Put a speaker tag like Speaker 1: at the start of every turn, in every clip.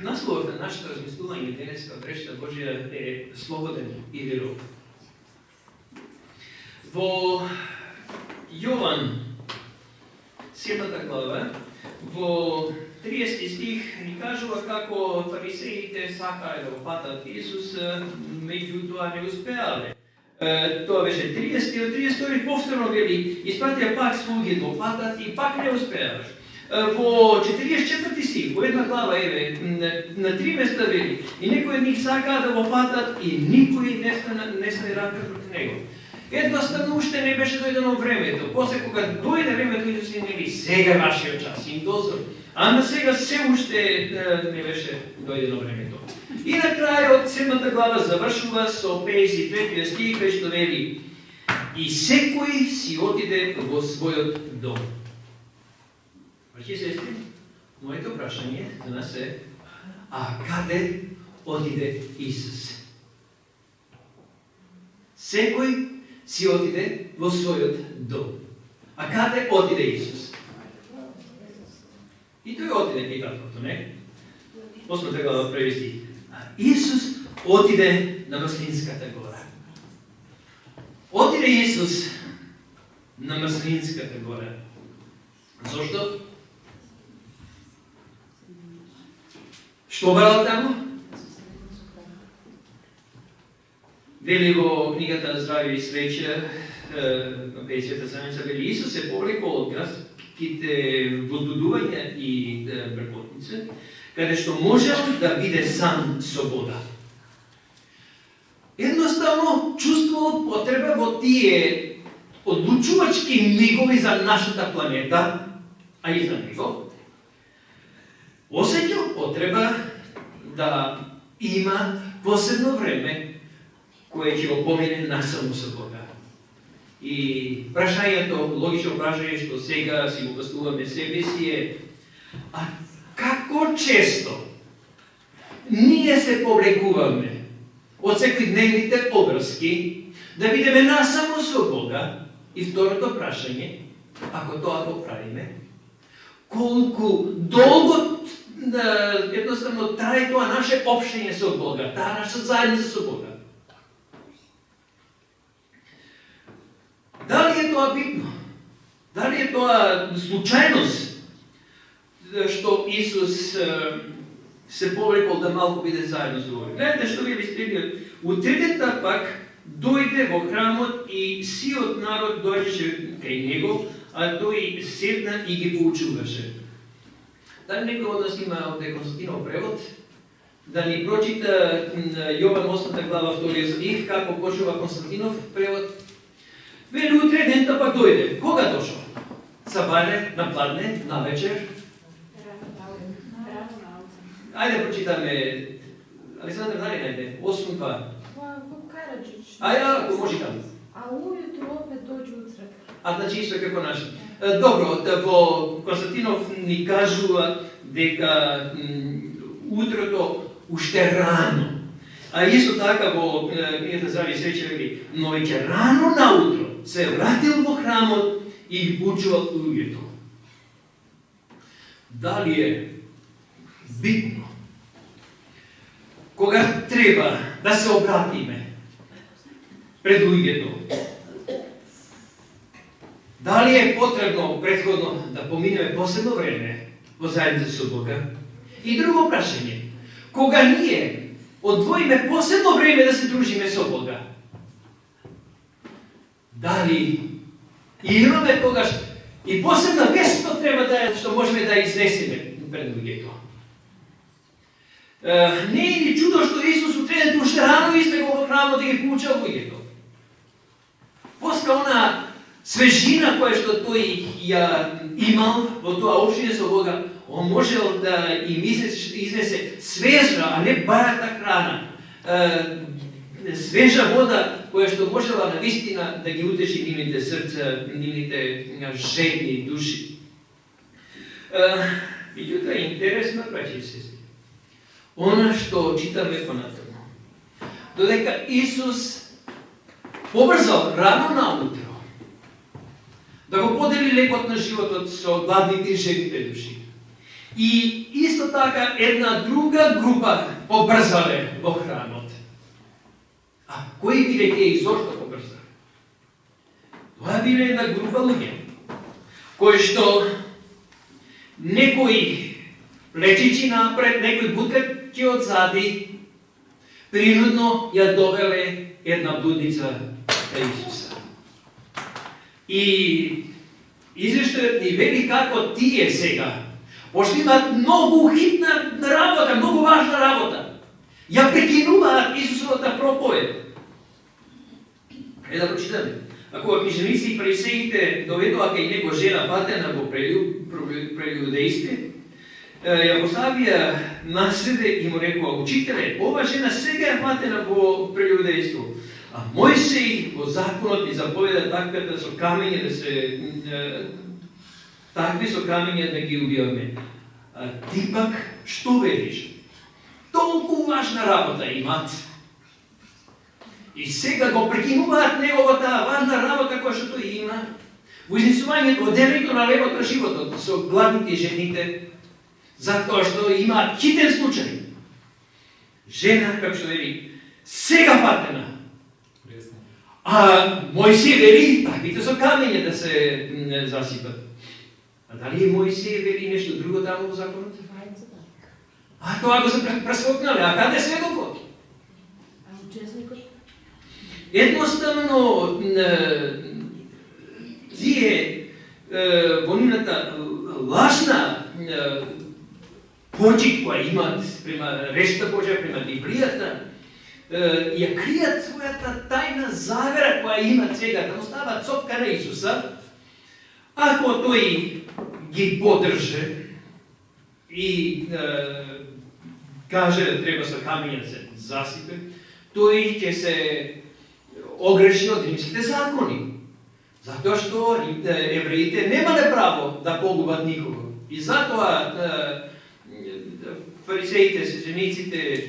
Speaker 1: Насловът на нашето размислување денеска од речта Божија е слободен и веров. Во Јован 7 глава, во 30 стих ни кажува како фарисеите сакаат да го фатат Исус, меѓутоа не успеале. Тоа беше 30 од 32 повторно вели, испратија пак слуги да го фатат и пак не успеале. Во 44 стих, во една глава, на 3 места вели, и некои од нив сакаа да го фатат и никој не стане рака против него. Едноставно уште не беше дојдено времето. После кога дојде времето, Исус им вели, сега е вашиот час, им дозор. Ама сега се уште не беше дојдено времето. И на крајот 7 глава завршува со 52 стих, кај што вели, и секој си отиде во својот дом. Браќи и сестри, моето прашање за нас е, а каде отиде Исус? Секој си отиде во својот дом. А каде отиде Исус? И тој отиде кај таткото, не? 8 глава први стих. Исус отиде на Маслинската гора. Отиде Исус на Маслинската гора. Зошто? Што барал таму? Вели во книгата Здравје и среќа, на 50-та страница, вели Исус се повлекол од градските воздудувања и бркотница, каде што можел да биде сам со Бога. Едноставно чувствувал потреба во тие одлучувачки мигови за нашата планета, а и за него, осеќал потреба да има посебно време кое ќе го помине насаму со Бога. И прашањето, логично прашање што сега си го поставуваме себе си е, а како често ние се повлекуваме од секојдневните обврски да бидеме насаму со Бога? И второто прашање, ако тоа го правиме, колку долго едноставно трае тоа наше општење со Бога, таа наша заедница со Бога? Дали е тоа битно? Дали е тоа случајност што Исус се повлекол да малку биде заедно со Бога? Гледате што вели стихот. Утредента пак дојде во храмот и сиот народ дојдеше кај него, а тој седна и ги поучуваше. Дали некој од нас има од Константинов превод? Да ни прочита Јован 8 глава 2 стих, како почнува Константинов превод. Вели утредента пак дојде. Кога дошол? Сабаре, на пладне, на вечер? Ајде прочитаме. Александр, дали најде? 8.2.
Speaker 2: Во Караджич.
Speaker 1: Ајде, ако може таму.
Speaker 2: А ујутру опет дојде од црква.
Speaker 1: А значи исто како наши. Добро, во Константинов ни кажува дека утрото уште рано. А исто така во книгата Здравје и среќа вели, но веќе рано наутро се вратил во храмот и ги поучувал луѓето. Дали е битно кога треба да се обратиме пред луѓето? Дали е потребно претходно да поминеме посебно време во заедница со Бога? И друго прашање, кога ние одвоиме посебно време да се дружиме со Бога, дали имаме тогаш и посебна вест што треба да што можеме да изнесеме пред луѓето? Не е ни чудо што Исус утреден уште рано избегол во храмот да ги поучал луѓето. После она свежина која што тој ја имал во тоа општење со Бога, он можел да им изнесе свежа, а не барата храна, свежа вода која што можела навистина да ги утеши нивните срца, нивните жедни души. Меѓутоа е интересно, браќи и сестри, она што читаме понатаму, додека Исус побрзал рано наутро да го подели лекот на животот со гладните и жедните души. И исто така една друга група побрзале во храмот. А кои биле тие и зошто побрзале? Тоа биле една група луѓе, кои што некои лечичи напред, некои буткачи одзади, принудно ја довеле една блудница кај Исуса. И извештајот ни вели како тие сега, пошто имаат многу хитна работа, многу важна работа, ја прекинуваат Исусовата проповед. Да прочитаме. Ако книжници и фарисеите доведоа кај него жена патена во прелюдејстве, ја поставија наследе и му рекоа: учителе, ова жена сега е патена во прелюдејство. А Мојсей во законот ни заповеда таквата со камење да се такви со камење да ги убиваме. А ти пак што велиш? Толку важна работа имат. И сега го прекинуваат неговата важна работа која што тој има во изнесувањето од делењето на левот на животот со гладните и жените, затоа што имаат хитен случај. Жена, како што вели, сега патена. А Мојсей вели таквите со камење да се засипат. А дали Мојсей вели нешто друго таму во законот? А тоа го се прескокнале. А каде сведокот?
Speaker 2: А учесникот?
Speaker 1: Едноставно тие во нивната лажна почит која имаат према речта Божја, према Библијата, ја кријат својата тајна завера која имат сега, да му стават цопка на Исуса. Ако тој ги подрже и каже да треба со камења да се засипе, тој ќе се огреши од римските закони. Затоа што евреите немале право да погубат никого. И затоа фарисеите, свещениците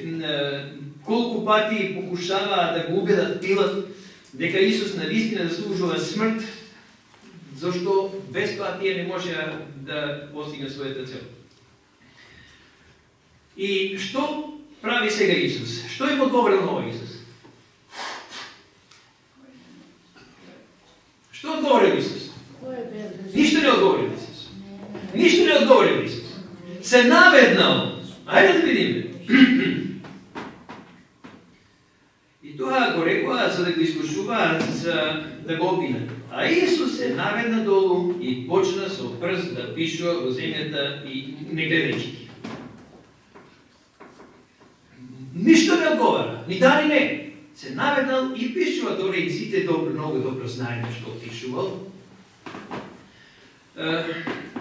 Speaker 1: колку пати покушаваа да го убедат Пилат дека Исус навистина заслужува смрт, зашто без тоа тие не можеа да постигнат својата цел. И што прави сега Исус? Што им одговорил на овој Исус? Што одговорил Исус? Ништо не одговорил Исус. Ништо не одговорил Исус. Се наведнал. Ајде да видиме. И тоа го рекоа за да го искушуваат, за да го обвинат. А Исус се наведна долу и почна со прст да пишува во земјата и не гледајќи ги. Ништо не одговара, ни да ни не. Се наведнал и пишува, доле и сите многу добро знаеме што пишувал.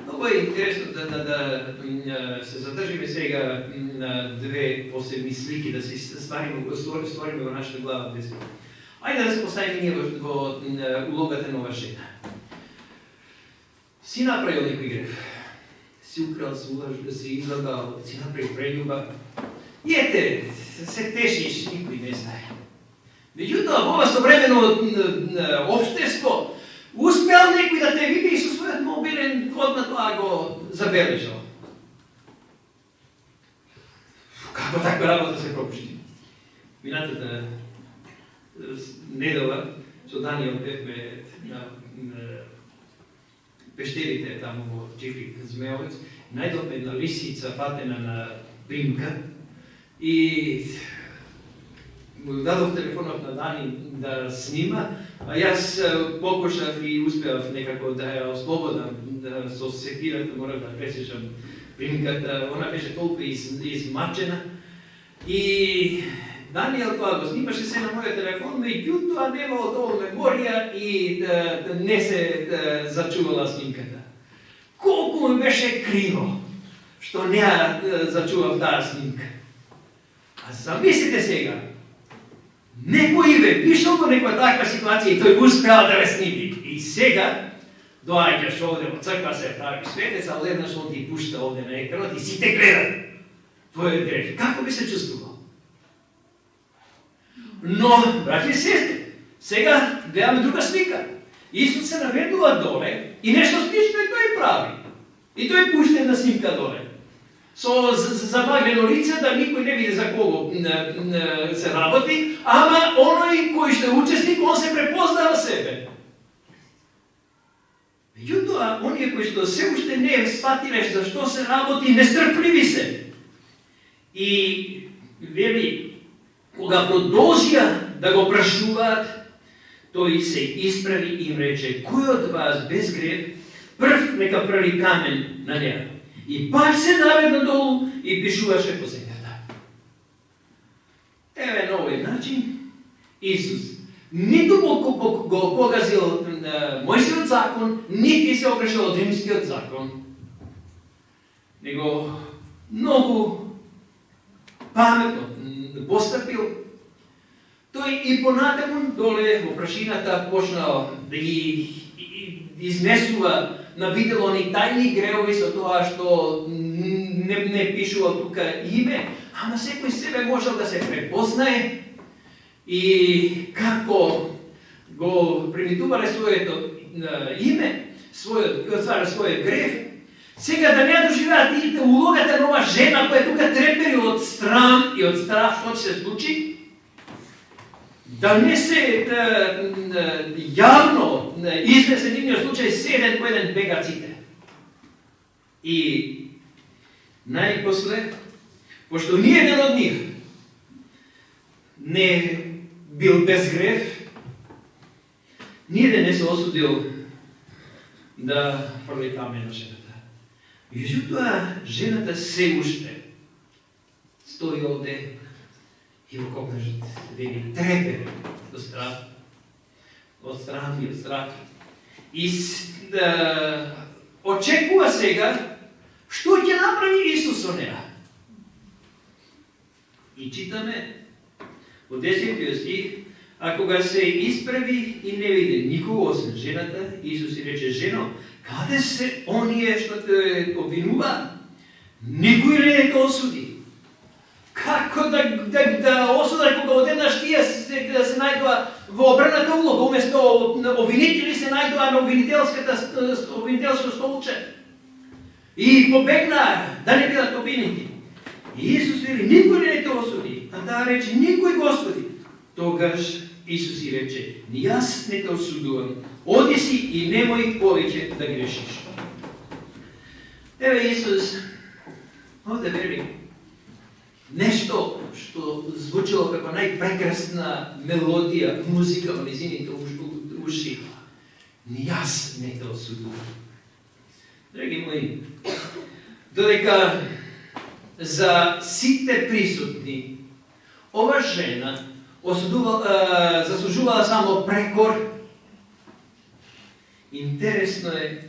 Speaker 1: Много е интересно да се задржиме сега на две посебни слики, да се створиме во нашата глава. Ајде да се поставиме ние во улогата на ова жена. Си направил некој греф. Си украл, си излагал, си направил прелюба. И ете, се тешиш, никој не знае. Меѓутоа, во ова современо општество, успеал некој да те види и со својот мобилен одма тоа го забележал. Како таква работа се пропушти? Минатата недела со Данијел бевме на пештерите таму во Чифлик Змеовец, најдовме една лисица патена на примка и му дадов телефонот на Дани да снима, а јас покушав и успеав некако да ја ослободам, да со секирата морав да пресечам примката, она беше толку измачена. И Данијел тоа го снимаше се на мојот телефон, меѓутоа немало доволно меморија и не се зачувала снимката. Колку ми беше криво што не ја зачував таа снимка. А замислите сега, некој ве вишол во некоја таква ситуација и тој успеал да ве сними. И сега доаѓаш овде во црква, се прави светец, а одеднаш он ти пушта овде на екранот и сите гледат твојот греф. Како би се чувствувал? Но, браќи и сестри, сега гледаме друга слика. Исус се наведува доле и нешто слично и тој прави. И тој пушта една снимка доле. со замаглено лице, да никој не види за кого се работи, ама оној кој што е учесник, он се препознава себе. Меѓутоа, оние кои што се уште не сватиле за што се работи, нестрпливи се. И вели, кога продолжија да го прашуваат, тој се исправи и им рече: кој од вас без грев, прв нека прави камен на неа. И пак се наведна долу и пишуваше по земјата. Еве на овој начин Исус ниту го погазил Мојсиот закон, нити се огрешил од римскиот закон, него многу паметно постапил. Тој и понатаму доле во прашината почнал да ги изнесува на видело ни тајни греови со тоа што не пишувал тука име, ама секој себе можел да се препознае и како го примитувале своето име, својот грев. Сега да не доживеат и улогата на ова жена која тука трепери од срам и од страх што ќе се случи, да не се јавно изнесе нивниот случај, седен по еден бегат сите. И најпосле, пошто ни еден од нив не бил без грев, ни еден не се осудил да фрли камен на жената. Меѓутоа, жената се уште стои овде и во копнежот вели трепери до страх, од страх и од страх. И очекува сега што ќе направи Исус со неа. И читаме во 10 стих: а кога се исправи и не види никого освен жената, Исус и рече: жено, каде се оние што те обвинува? Никој не те осуди. Како да осудат кога одеднаш тие се најдоа во обрната улога, уместо обвинители се најдоа на обвинителско столче и побегнаа да не бидат обвинети. И Исус вели: никој не те осуди. А таа рече: никој, Господи. Тогаш Исус и рече: ни јас не те осудувам. Оди си и немој повеќе да грешиш. Еве Исус овде вели нешто што звучало како најпрекрасна мелодија, музика во низините уши. Ни јас не те осудувам. Драги мои, додека за сите присутни ова жена заслужувала само прекор, интересно е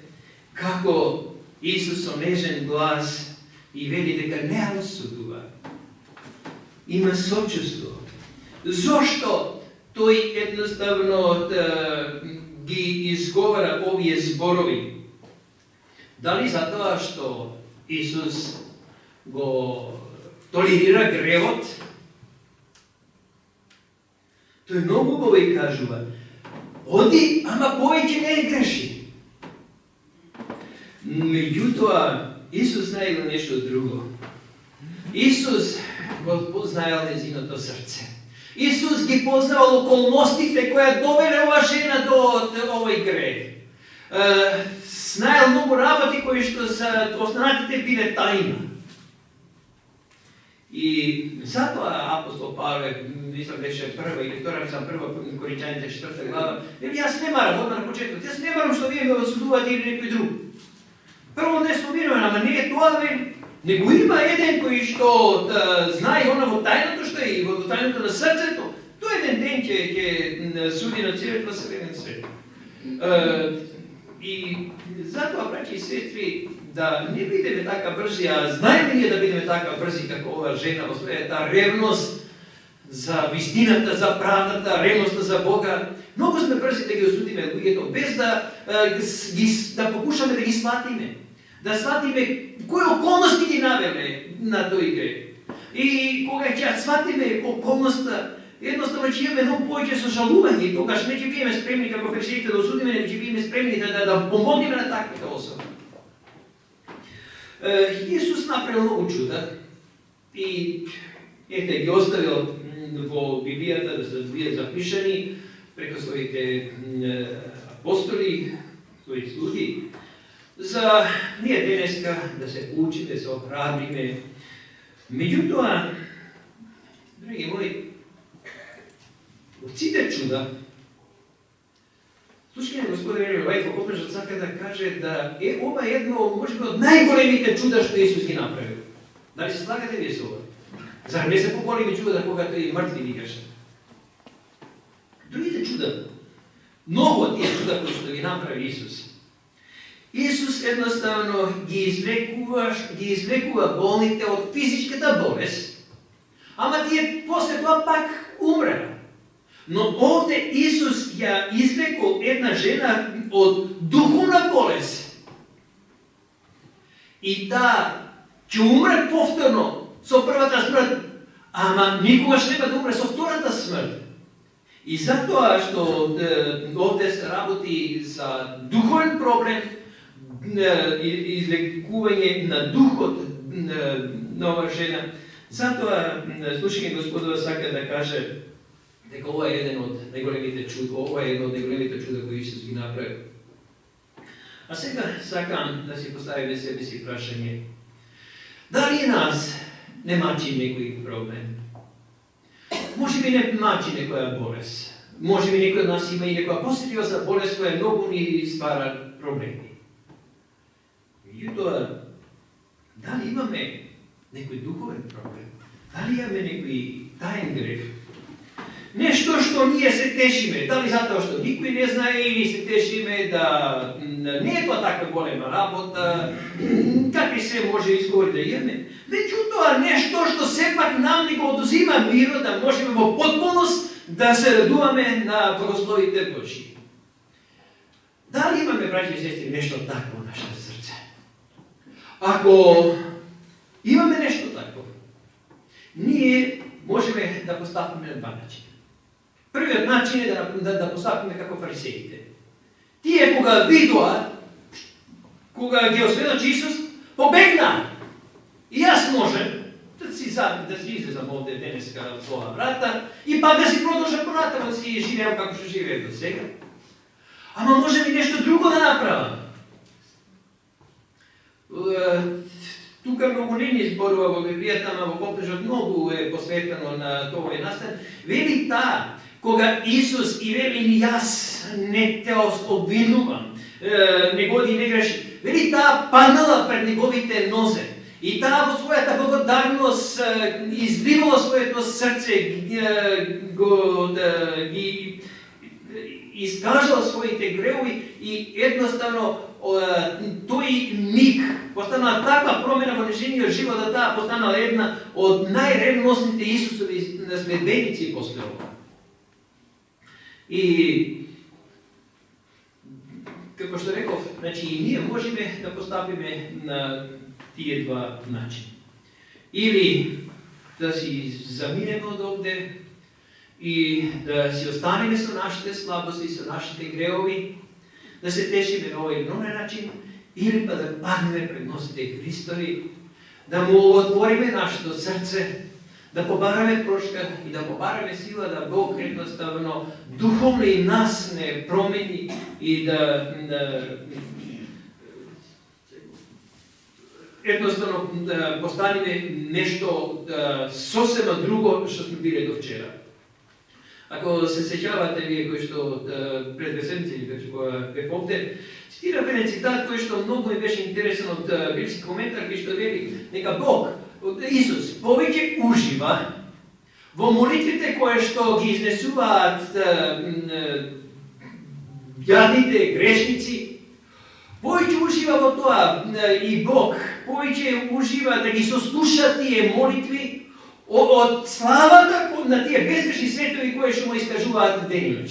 Speaker 1: како Исус со нежен глас и вели дека не ја осудува. Има сочувство. Зошто тој едноставно ги изговара овие зборови? Дали затоа што Исус го толерира гревот? Тој многу убаво и кажува: оди, ама повеќе не греши. Меѓутоа, Исус знаел нешто друго. Исус го познаел незиното срце. Исус ги познавал околностите која довеле ова жена до овој грех. Знаел многу работи кои што за останатите биле тајна. И затоа апостол Павле, мислам беше прва или втора, мислам прва Коринќаните 4 глава, вели: јас не марам, одма на почетокот, јас не марам што вие ме осудувате или некој друг. Прво не споминувам, ама не е тоа, него има еден кој што знае она во тајното што е и во тајното на срцето. Тој еден ден ќе суди на целиот вселенски свет. И затоа, браќи и сестри, да не бидеме така брзи, а знаеме ние да бидеме така брзи како ова жена во својата ревност за вистината, за правдата, ревноста за Бога. Многу сме брзи да ги осудиме луѓето, без да покушаме да ги сватиме. Да сватиме кои околности ги навеле на тој грех. И кога ќе сватиме околноста, едноставно ќе имаме многу повеќе сожалување и тогаш не ќе биеме спремни како фарисеите да осудиме, не ќе биеме спремни да помогнеме на таквите особи. Исус направил много чуда и ги оставил во Библијата да се бидат запишани преко своите апостоли, свои слуги, за ние денеска да се учиме, да се охрабриме. Меѓутоа, драги мои, од сите чуда, слушање Господин Вајко Копнежот сака да каже да ова едно можеби од најголемите чуда што Исус ги направил. Дали се слагате вие со ова? Зар не се поголеми чуда кога тој мртви викаше? Другите чуда, многу од тие чуда кои што ги направи Исус. Исус едноставно ги излекува болните од физичката болест, ама тие после тоа пак умрела. Но овде Исус ја излекол една жена од духовна болест. И таа ќе умре повторно со првата смрт, ама никогаш нема да умре со втората смрт. И затоа што овде се работи за духовен проблем, излекување на духот на оваа жена, затоа слушање Господова сака да каже дека ова е еден од најголемите чуда, ова е едно од најголемите чуда кои Исус ги направи. А сега сакам да си поставиме себе си прашање. Дали нас не мачи некој проблем? Може би не мачи некоја болест. Може би некој од нас има и некоја посериозна болест која многу ни ствара проблеми. Меѓутоа, дали имаме некој духовен проблем? Дали имаме некој таен грев? Нешто што ние се тешиме, дали затоа што никој не знае или се тешиме да не е тоа таква голема работа, какви се може изговори да имаме. Меѓутоа, нешто што сепак нам ни го одузима мирот, да можеме во потполност да се радуваме на благословите Божји. Дали имаме, браќи и сестри, нешто такво во нашето срце? Ако имаме нешто такво, ние можеме да постапиме на два начина. Првиот начин е да постапиме како фарисеите. Тие кога видоа, кога ги осведочи Исус, побегна. И јас можем да си излезам овде денеска во оваа врата и пак да си продолжам понатаму да си живеам како што живеев до сега. Ама можем и нешто друго да направам. Тука многу не ни зборува во Библијата, ама во Копнежот многу е посветено на овој настан. Вели таа, кога Исус и вели ни јас не те обвинувам, не годи не греши. Вели таа паднала пред неговите нозе. И таа во својата благодарност изливала своето срце, ги искажала своите гревови и едноставно тој миг постанала таква промена во незиниот живот, да таа постанала една од најревностните Исусови следбеници после ова. И како што реков, значи и ние можеме да постапиме на тие два начини. Или да си заминеме од овде и да си останеме со нашите слабости, со нашите греови, да се тешиме на овој нови начин, или па да паднеме пред носите Христови, да му отвориме нашето срце, да побараме прошка и да побараме сила да Бог едноставно духовно и нас не промени и да едноставно да постанеме нешто сосема друго што сме биле до вчера. Ако се сеќавате вие кои што пред две седмици кога бев овде, цитирав еден цитат кој што многу ми беше интересен од библиски коментар, кој што вели дека Бог, Исус, повеќе ужива во молитвите кои што ги изнесуваат јадните грешници, повеќе ужива во тоа и Бог, повеќе ужива да ги сослуша тие молитви од славата на тие безгрешни светови кои што му искажуваат ден и ноќ.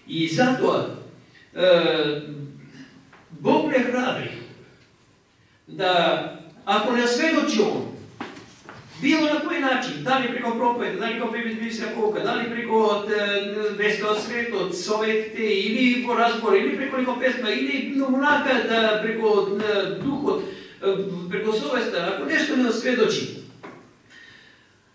Speaker 1: И затоа Бог не храбри да ако не сведочи он, било на кој начин, дали преко проповед, дали преко библиска полка, дали преко веста од светот, советите, или по разбор, или преко некоја песма, или онака да преко духот, преко совеста, ако нешто не осведочи,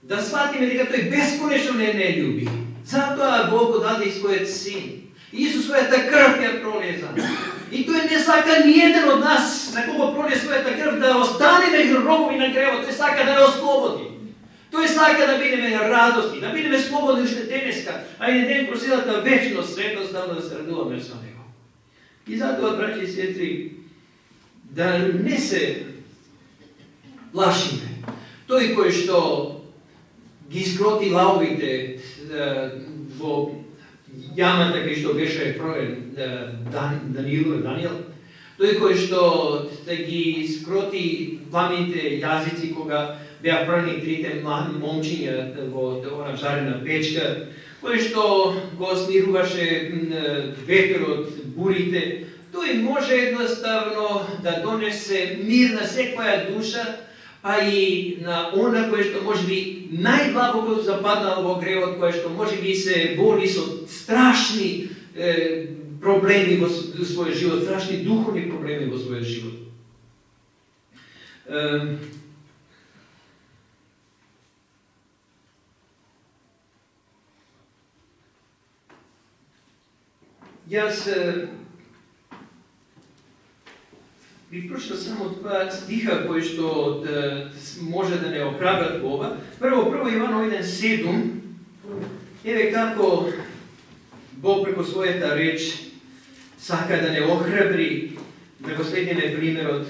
Speaker 1: да сватиме дека тој бесконечно не љуби. Затоа Бог го даде и својот син. Исус својата крв ја пролие за нас. И тој не сака ниеден од нас, на кого пролие својата крв, да останеме робови на гревот. Тој сака да не ослободи. Тој сака да бидеме радосни, да бидеме слободни уште денеска, а и ден про целата вечност, едноставно да се радуваме со него. И затоа, браќи и сестри, да не се плашиме. Тој кој што ги скроти лавовите во јамата кај што беше проен Даниел, тој кој што ги скроти пламените јазици кога беа прани трите момчиња во она жарена печка, кој што го смируваше ветерот, бурите, тој може едноставно да донесе мир на секоја душа, а и на она кој што можеби најдлабоко западнал во гревот, кој што можеби се бори со страшни проблеми во својот живот, страшни духовни проблеми во својот живот. Јас би прочитал само два стиха кои што може да не охрабрат во ова. Прво Јовано 1:7. Еве како Бог преко својата реч сака да не охрабри, да го следиме примерот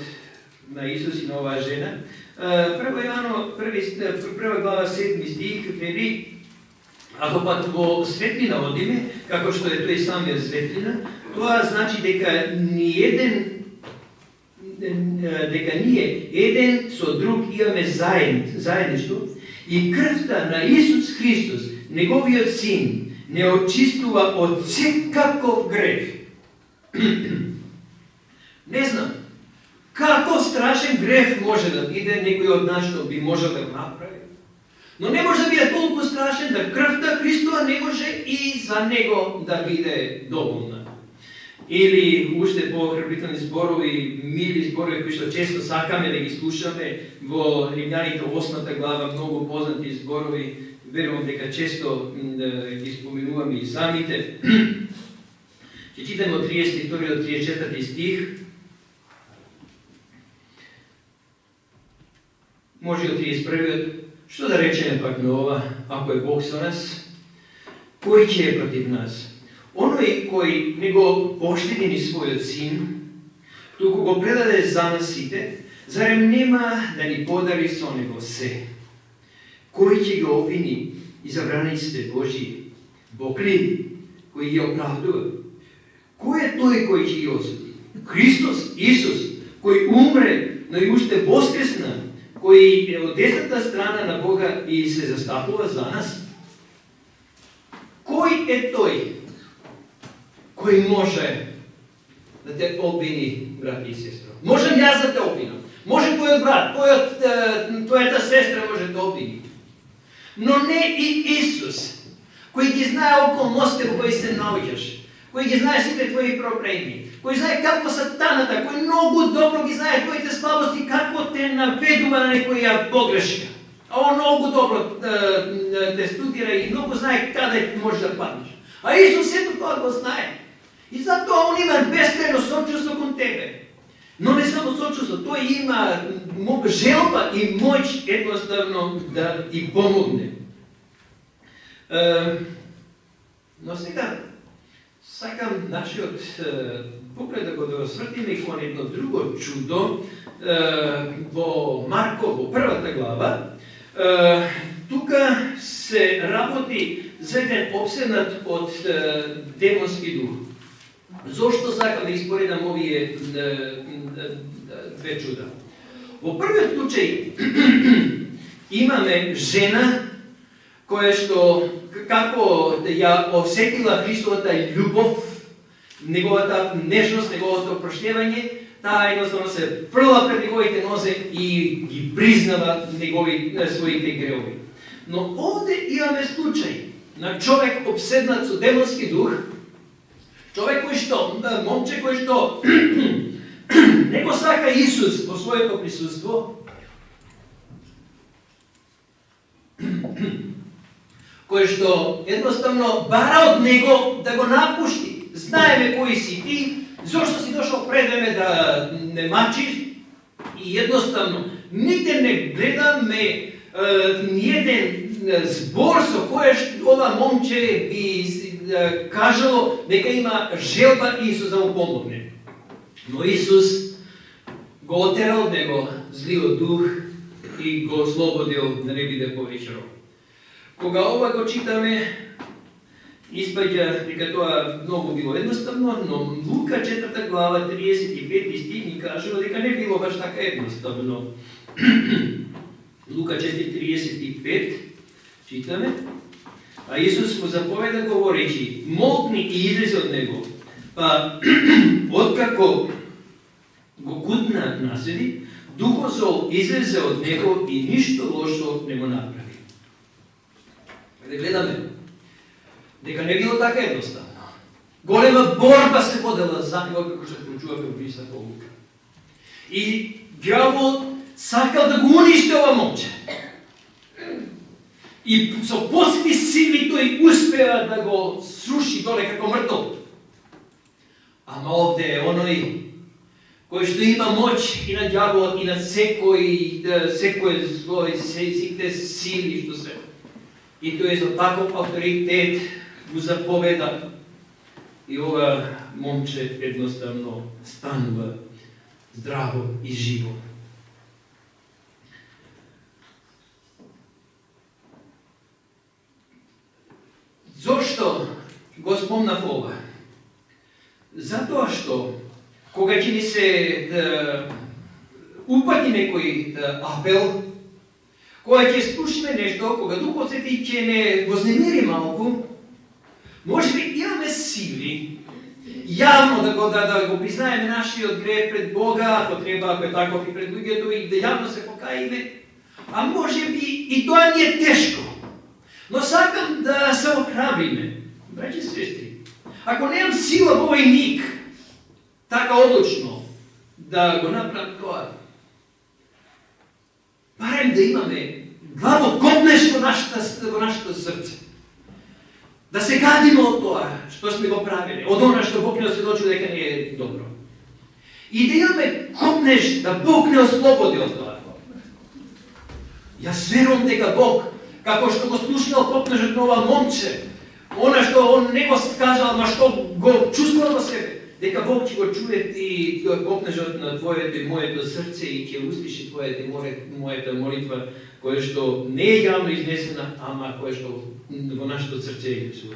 Speaker 1: на Исус и на оваа жена. Прво Јовано 1 глава 7 стих вели: ако пак во светлина одиме, како што е тој самиот светлина, тоа значи дека ние еден со друг имаме заедништво и крвта на Исус Христос, неговиот син, не очистува од секаков грев. Не знам, како страшен грев може да биде некој од нас што би можел да го направи. Но не може да биде толку страшен да крвта Христова не може и за него да биде доволна. Или уште по-охрабрителни зборови, мили зборови кои што често сакаме да ги слушаме во Римјаните 8 глава, многу познати зборови, верувам дека често ги споменуваме и самите. Ќе читаме од 32 до 34 стих. Може и од 31. Што да речеме пак на ова, ако е Бог со нас, кој ќе е против нас? Оној кој не го поштеди ни својот син, туку го предаде за нас сите, зарем нема да ни подари со него се? Кој ќе го обвини избраниците Божии? Бог ли кој ги оправдува? Кој е тој кој ќе ги осуди? Христос, Исус, кој умре, но и уште воскресна, кој е од десната страна на Бога и се застапува за нас? Кој е тој кој може да те обвини, брат и сестра? Можем јас да те обвинам. Може твојот брат, твојата сестра може да обвини. Но не и Исус, кој ги знае околностите во кои се наоѓаш, кој ги знае сите твои проблеми, кој знае како сатаната, кој многу добро ги знае твоите слабости, како те наведува на некоја погрешка. А он многу добро те студира и многу знае каде можеш да паднеш. А Исус сето тоа го знае. И затоа он има бескрајно сочувство кон тебе. Но не само сочувство, тој има желба и моќ едноставно да ти помогне. Но сега сакам нашиот поглед да го освртиме кон едно друго чудо во Марко, во првата глава. Тука се работи за еден обседнат од демонски дух. Зошто сакам да испоредам овие две чуда? Во првиот случај имаме жена која што како ја осетила Христовата љубов, неговата нежност, неговото опроштевање, таа едноставно се прла пред неговите нозе и ги признава своите гревови. Но овде имаме случај на човек обседнат со демонски дух, човек кој што, момче кој што Него сака Исус во своето присуство, кој што едноставно бара од него да го напушти. Знаеме кои си ти, зошто си дошол пред мене да не мачиш и едноставно нигде не гледаме ниеден збор со кој што ова момче би кажало дека има желба Исус да му помогне. Но Исус го отерал од него злиот дух и го ослободил да не биде повеќе роб. Кога ова го читаме, испаѓа дека тоа многу било едноставно, но Лука 4 глава 35 стих ни кажува дека не било баш така едноставно. Лука 4:35 читаме, а Исус му заповеда говоречи: молкни и излезе од него. Па откако го гутна наседи, духот зол излезе од него и ништо лошо не го направи. Да гледаме дека не било така едноставно. Голема борба се водела за него, како што прочуваме во Писаното Лука. И ѓаволот сакал да го уништи ова момче. И со посви сили тој успеа да го сруши доле како мртов. Ама овде е оној кој што има моќ и на ѓаволот и на секој зло и сите сили што се. И тој за таков авторитет го заповеда и ова момче едноставно станува здраво и живо. Зошто го спомнав ова? Затоа што кога ќе ни се упати некој апел, кога ќе слушаме нешто, кога Духот Свети ќе не вознемири малку, може би имаме сили јавно да го признаеме нашиот грех пред Бога, ако треба, ако е таков и пред луѓето, и да јавно се покаиме, а може би и тоа ни е тешко. Но сакам да се охрабриме, браќи и сестри. Ако немам сила во овој миг, така одлучно да го направам тоа, барем да имаме главо копнеш во нашето срце. Да се гадиме од тоа што сме го правиле, од она што Бог не осведочил дека не е добро. И да имаме копнеш да Бог не ослободи од тоа. Јас верувам дека Бог, како што го слушнал копнежот на ова момче, она што он не го скажал, но што го чувствувал во себе, дека Бог ќе го чуе и копнежот на твоето и моето срце и ќе услиши твојата и мојата молитва, која што не е јавно изнесена, ама која што во нашето срце е Исус.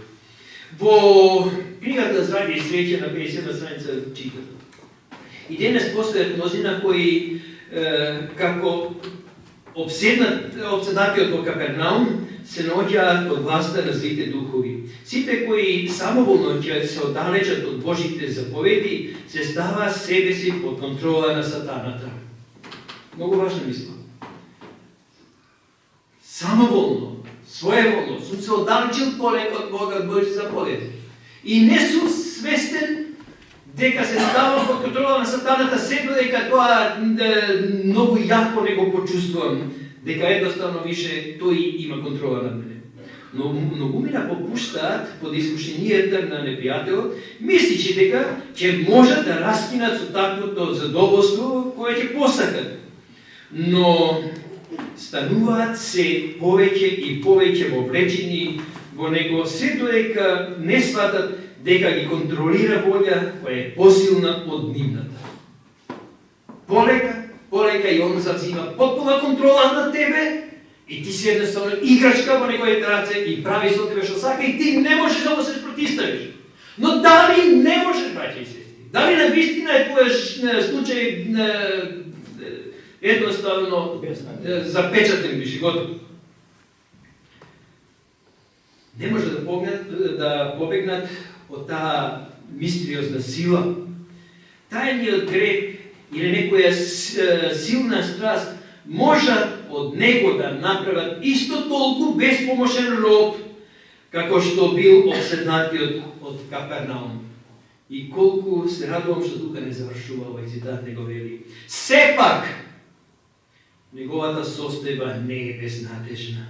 Speaker 1: Во книгата Здравје и среќа на 57 страница читам. И денес постојат мнозина кои како обседнатиот во Капернаум се наоѓаат од власта на злите духови. Сите кои самоволно ќе се оддалечат од Божите заповеди, се става себе си под контрола на сатаната. Многу важна мисла. Самоволно, своеволно, сум се оддалечил полека од Бога, од Божите заповеди. И не сум свестен дека се ставам под контрола на сатаната, се додека тоа многу јако не го почувствувам, дека едноставно више тој има контрола над мене. Но многумина попуштаат под искушенијата на непријателот, мисличи дека ќе можат да раскинат со таквото задоволство кое ќе посакат. Но стануваат се повеќе и повеќе вовлечени во него, се додека не сватат дека ги контролира волја која е посилна од нивната. Полека и он завзима потпуна контрола над тебе и ти си едноставно играчка во неговите раце и прави со тебе што сака и ти не можеш да му се спротиставиш. Но дали не можеш, браќа и сестри? Дали на вистина е твојот случај едноставно запечатен би животот? Не може да побегнат од таа мистериозна сила. Тајниот грех или некоја силна страст можат од него да направат исто толку беспомошен роб, како што бил обседнатиот од Капернаум. И колко се радувам, што тука не завршува овој цитат, него вели: сепак, неговата состојба не е безнадежна.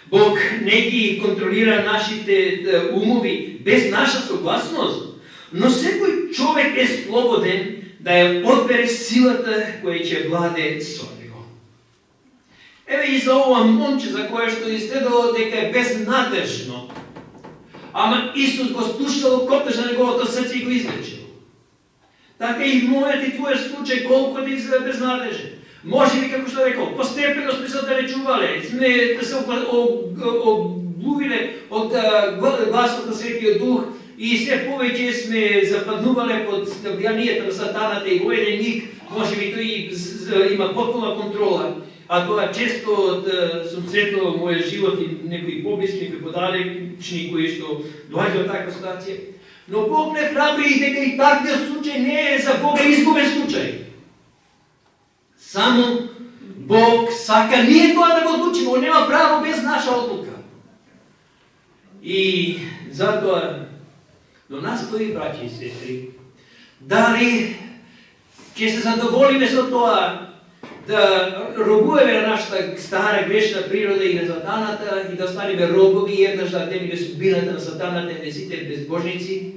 Speaker 1: Бог не ги контролира нашите умови без наша согласност, но секој човек е слободен да ја одбере силата која ќе владе со него. Еве и за ова момче за кое што изгледало дека е безнадежно, ама Исус го спуштал копнеш на неговото срце и го излечил. Така и мојот и твојот случај колку да изгледа безнадежен. Може би, како што рекол, постепено сме се далечувале, сме да се облувиле од гласот на Светиот Дух и се повеќе сме западнувале под влијанието на сатаната и во еден миг, може би тој има потпуна контрола. А тоа често сум сретнал во мојот живот и некои поблиски, некои подалечни кои што доаѓа од таква ситуација. Но Бог не храбри дека и таквиот случај не е за Бога изгубен случај. Само Бог сака ние тоа да го одлучиме, Он нема право без наша одлука. И затоа до нас стои, браќи и сестри, дали ќе се задоволиме со тоа да робуваме на нашата стара грешна природа и на сатаната и да станеме робови еднаш да дадеме судбината на сатаната и на сите безбожници,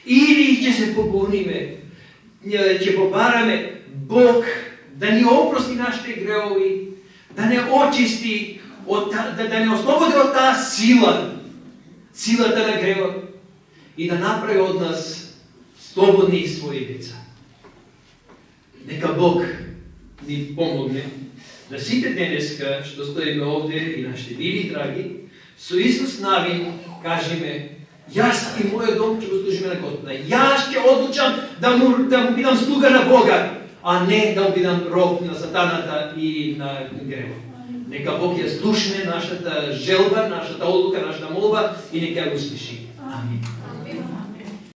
Speaker 1: или ќе се побуниме, ќе побараме Бог да ни опрости нашите гревови, да не очисти, да не ослободи од таа сила, силата на гревот и да направи од нас слободни своји деца. Нека Бог ни помогне да сите денеска што стоиме овде и нашите мили драги, со Исус Навин кажеме: јас и мојот дом ќе го служиме на Господа. Јас ќе одлучам да му бидам слуга на Бога, а не да бидам роб на сатаната и на гревот. Нека Бог ја слушне нашата желба, нашата одлука, нашата молба и нека ја услиши. Амин.